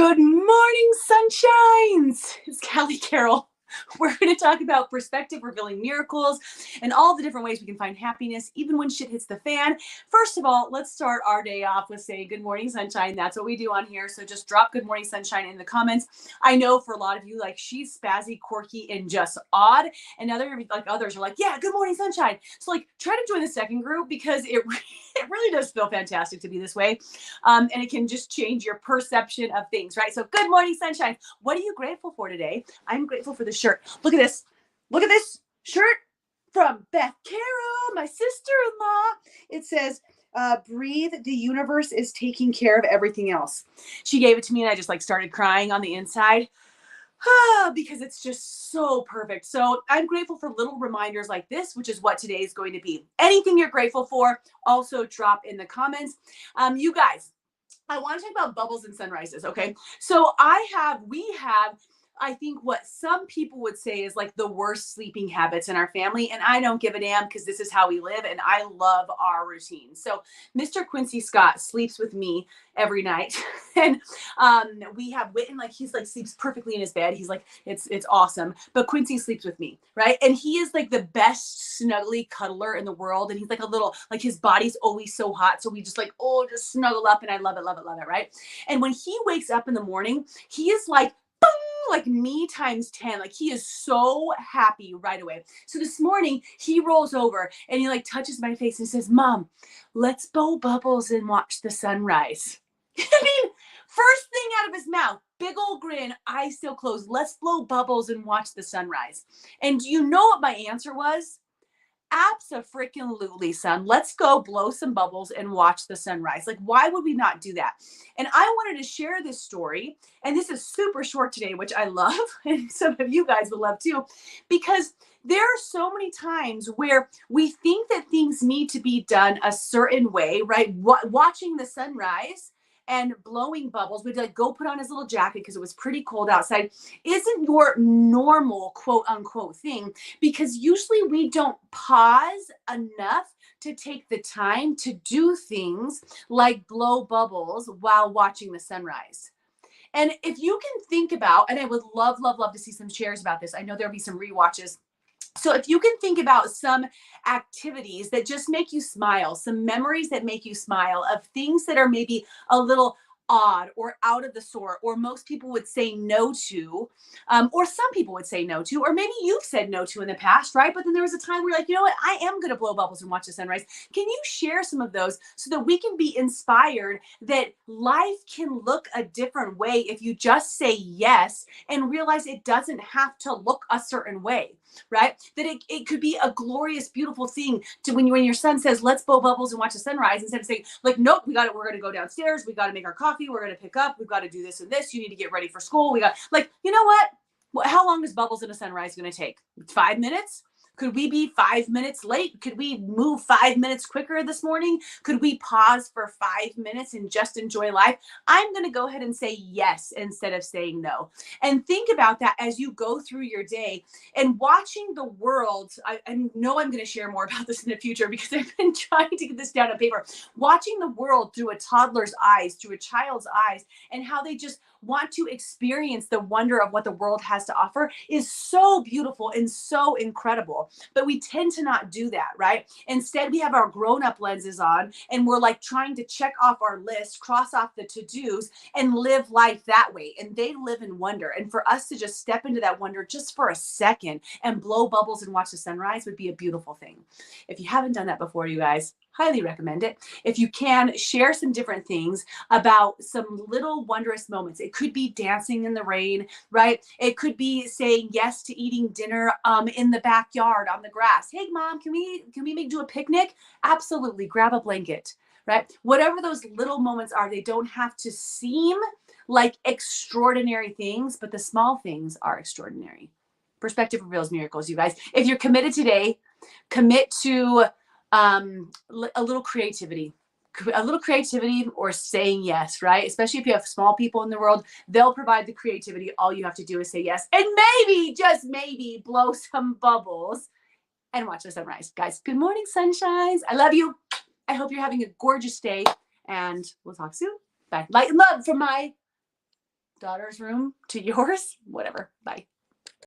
Good morning, sunshines. It's Callie Carroll. We're going to talk about perspective revealing miracles and all the different ways we can find happiness even when shit hits the fan. First of all, let's start our day off with saying good morning, sunshine. That's what we do on here. So just drop good morning, sunshine in the comments. I know for a lot of you, like, she's spazzy, quirky, and just odd. And others are like, yeah, good morning, sunshine. So like, try to join the second group because it really does feel fantastic to be this way. And it can just change your perception of things, right? So good morning, sunshine. What are you grateful for today? I'm grateful for the shirt. Look at this. Look at this shirt from Beth Carroll, my sister-in-law. It says, breathe, the universe is taking care of everything else. She gave it to me and I just like started crying on the inside. Because it's just so perfect. So I'm grateful for little reminders like this, which is what today is going to be. Anything you're grateful for, also drop in the comments. You guys, I want to talk about bubbles and sunrises, okay? So we have, I think what some people would say is like the worst sleeping habits in our family. And I don't give a damn because this is how we live and I love our routine. So Mr. Quincy Scott sleeps with me every night. And we have Witten, like he's like sleeps perfectly in his bed. He's like, it's awesome. But Quincy sleeps with me, right? And he is like the best snuggly cuddler in the world. And he's like a little, like his body's always so hot. So we just like, just snuggle up and I love it, love it, love it, right? And when he wakes up in the morning, he is like, like me times 10. Like he is so happy right away. So this morning he rolls over and he like touches my face and says, Mom, let's blow bubbles and watch the sunrise. I mean, first thing out of his mouth, big old grin, eyes still closed. Let's blow bubbles and watch the sunrise. And do you know what my answer was? Abso-freaking-lutely, son. Let's go blow some bubbles and watch the sunrise. Like, why would we not do that? And I wanted to share this story, and this is super short today, which I love, and some of you guys will love too, because there are so many times where we think that things need to be done a certain way, right? Watching the sunrise and blowing bubbles, we'd like go put on his little jacket because it was pretty cold outside, isn't your normal quote unquote thing, because usually we don't pause enough to take the time to do things like blow bubbles while watching the sunrise. And if you can think about, and I would love, love, love to see some shares about this. I know there'll be some rewatches. So if you can think about some activities that just make you smile, some memories that make you smile of things that are maybe a little odd or out of the sort, or most people would say no to, or some people would say no to, or maybe you've said no to in the past, right? But then there was a time where you're like, you know what, I am going to blow bubbles and watch the sunrise. Can you share some of those so that we can be inspired that life can look a different way if you just say yes and realize it doesn't have to look a certain way? Right? That it could be a glorious, beautiful thing to when your son says, let's blow bubbles and watch the sunrise, instead of saying like, nope, we're going to go downstairs. We got to make our coffee. We're going to pick up. We've got to do this and this. You need to get ready for school. We got like, you know what? How long is bubbles in a sunrise going to take? 5 minutes? Could we be 5 minutes late? Could we move 5 minutes quicker this morning? Could we pause for 5 minutes and just enjoy life? I'm going to go ahead and say yes instead of saying no. And think about that as you go through your day and watching the world. I know I'm going to share more about this in the future because I've been trying to get this down on paper. Watching the world through a toddler's eyes, through a child's eyes, and how they just want to experience the wonder of what the world has to offer is so beautiful and so incredible. But we tend to not do that, right? Instead, we have our grown-up lenses on and we're like trying to check off our list, cross off the to-dos, and live life that way. And they live in wonder. And for us to just step into that wonder just for a second and blow bubbles and watch the sunrise would be a beautiful thing. If you haven't done that before, you guys, highly recommend it. If you can, share some different things about some little wondrous moments. It could be dancing in the rain, right? It could be saying yes to eating dinner in the backyard on the grass. Hey, Mom, can we do a picnic? Absolutely. Grab a blanket, right? Whatever those little moments are, they don't have to seem like extraordinary things, but the small things are extraordinary. Perspective reveals miracles, you guys. If you're committed today, commit to a little creativity or saying yes, right? Especially if you have small people in the world, they'll provide the creativity. All you have to do is say yes and maybe, just maybe, blow some bubbles and watch the sunrise. Guys, good morning, sunshines. I love you. I hope you're having a gorgeous day and we'll talk soon. Bye. Light and love from my daughter's room to yours, whatever. Bye.